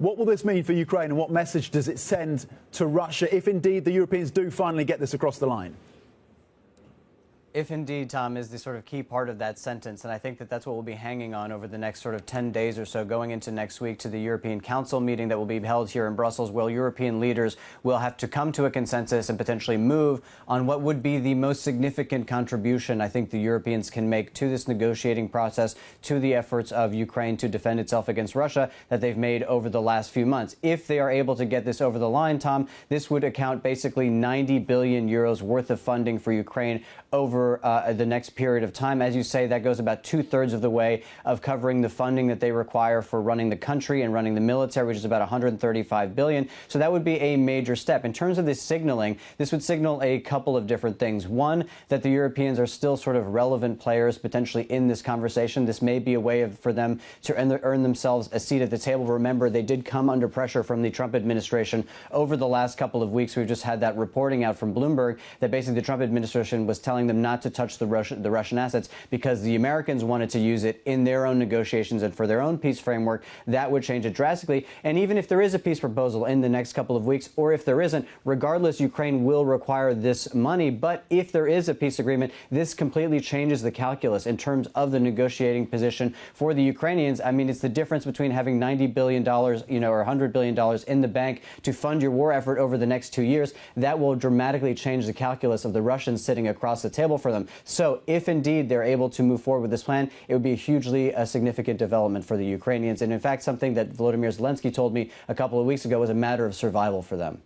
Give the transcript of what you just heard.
What will this mean for Ukraine, and what message does it send to Russia if indeed the Europeans do finally get this across the line? If indeed, Tom, is the sort of key part of that sentence. And I think that that's what we'll be hanging on over the next sort of 10 days or so, going into next week to the European Council meeting that will be held here in Brussels, where European leaders will have to come to a consensus and potentially move on what would be the most significant contribution I think the Europeans can make to this negotiating process, to the efforts of Ukraine to defend itself against Russia that they've made over the last few months. If they are able to get this over the line, Tom, this would account basically 90 billion euros worth of funding for Ukraine over the next period of time. As you say, that goes about 2/3 of the way of covering the funding that they require for running the country and running the military, which is about 135 billion. So that would be a major step. In terms of this signaling, this would signal a couple of different things. One, that the Europeans are still sort of relevant players potentially in this conversation. This may be a way for them to earn themselves a seat at the table. Remember, they did come under pressure from the Trump administration over the last couple of weeks. We've just had that reporting out from Bloomberg that basically the Trump administration was telling them not to touch the Russian assets because the Americans wanted to use it in their own negotiations and for their own peace framework. That would change it drastically. And even if there is a peace proposal in the next couple of weeks, or if there isn't, regardless, Ukraine will require this money. But if there is a peace agreement, this completely changes the calculus in terms of the negotiating position for the Ukrainians. I mean, it's the difference between having $90 billion, or $100 billion in the bank to fund your war effort over the next 2 years. That will dramatically change the calculus of the Russians sitting across the table for them. So if indeed they're able to move forward with this plan, it would be a hugely significant development for the Ukrainians. And in fact, something that Volodymyr Zelenskiy told me a couple of weeks ago was a matter of survival for them.